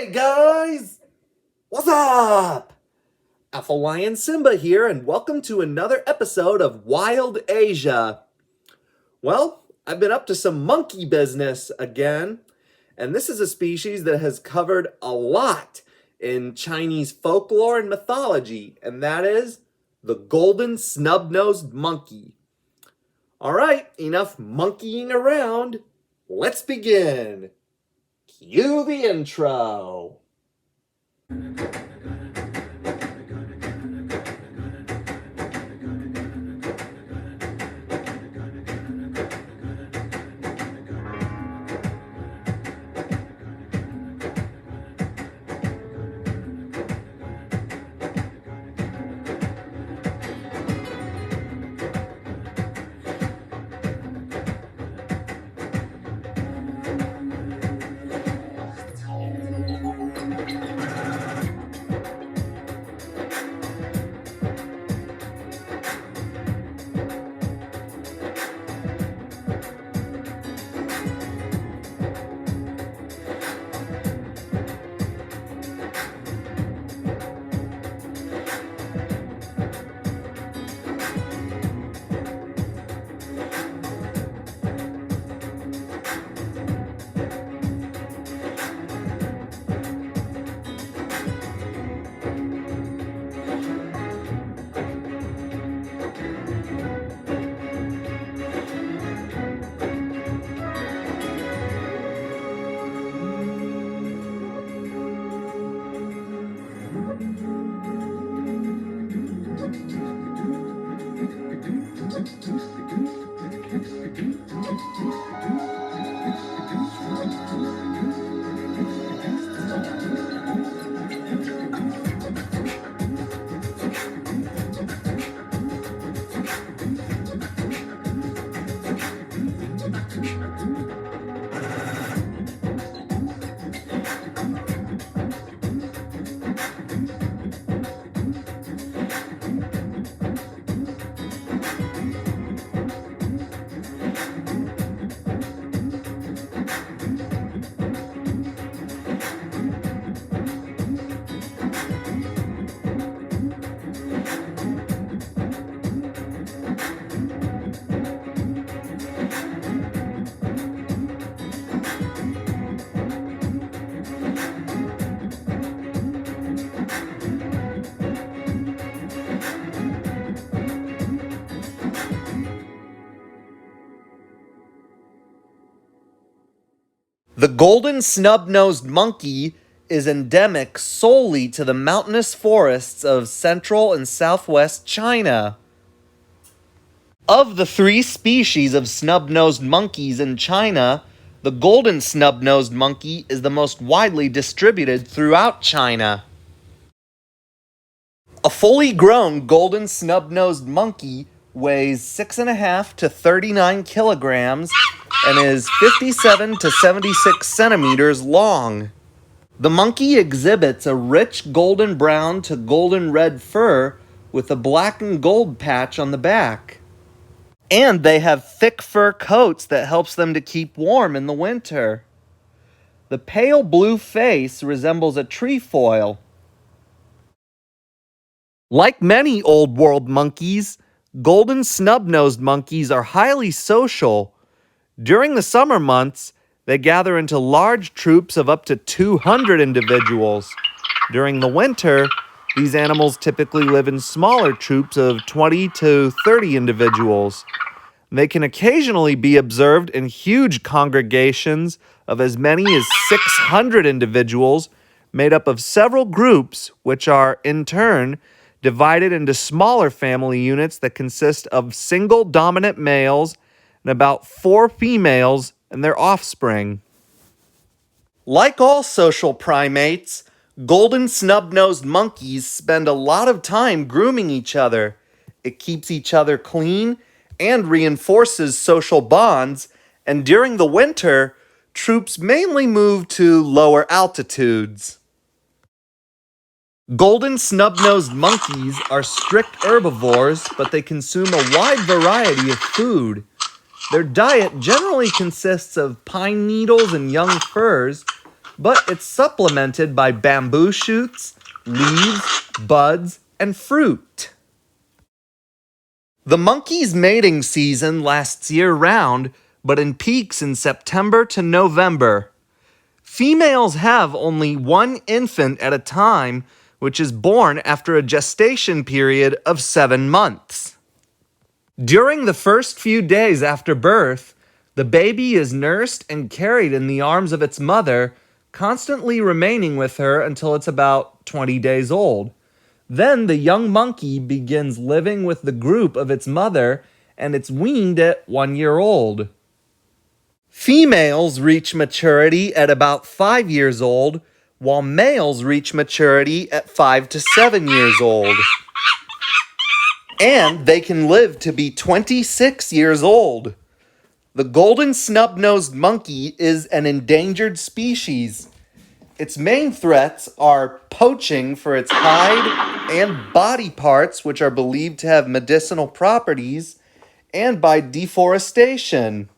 Hey guys! What's up? Alpha Lion Simba here, and welcome to another episode of Wild Asia. Well, I've been up to some monkey business again, and this is a species that has covered a lot in Chinese folklore and mythology, and that is the golden snub-nosed monkey. Alright, enough monkeying around. Let's begin. Cue the intro. The golden snub-nosed monkey is endemic solely to the mountainous forests of central and southwest China. Of the three species of snub-nosed monkeys in China, the golden snub-nosed monkey is the most widely distributed throughout China. A fully grown golden snub-nosed monkey weighs 6.5 to 39 kilograms and is 57 to 76 centimeters long. The monkey exhibits a rich golden brown to golden red fur with a black and gold patch on the back. And they have thick fur coats that helps them to keep warm in the winter. The pale blue face resembles a trefoil. Like many Old World monkeys, golden snub-nosed monkeys are highly social. During the summer months, they gather into large troops of up to 200 individuals. During the winter, these animals typically live in smaller troops of 20 to 30 individuals. They can occasionally be observed in huge congregations of as many as 600 individuals, made up of several groups, which are, in turn, divided into smaller family units that consist of single dominant males and about 4 females and their offspring. Like all social primates, golden snub-nosed monkeys spend a lot of time grooming each other. It keeps each other clean and reinforces social bonds, and during the winter, troops mainly move to lower altitudes. Golden snub-nosed monkeys are strict herbivores, but they consume a wide variety of food. Their diet generally consists of pine needles and young furs, but it's supplemented by bamboo shoots, leaves, buds, and fruit. The monkey's mating season lasts year-round, but in peaks in September to November. Females have only one infant at a time, which is born after a gestation period of 7 months. During the first few days after birth, the baby is nursed and carried in the arms of its mother, constantly remaining with her until it's about 20 days old. Then the young monkey begins living with the group of its mother, and it's weaned at 1 year old. Females reach maturity at about 5 years old, while males reach maturity at 5 to 7 years old. And they can live to be 26 years old. The golden snub-nosed monkey is an endangered species. Its main threats are poaching for its hide and body parts, which are believed to have medicinal properties, and by deforestation.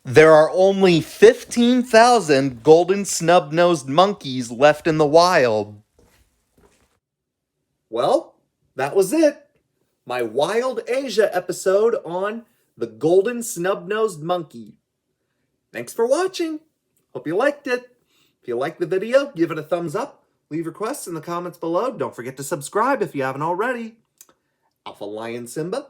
There are only 15,000 golden snub-nosed monkeys left in the wild. Well, that was it. My Wild Asia episode on the golden snub-nosed monkey. Thanks for watching. Hope you liked it. If you liked the video, give it a thumbs up. Leave requests in the comments below. Don't forget to subscribe if you haven't already. Alpha Lion Simba,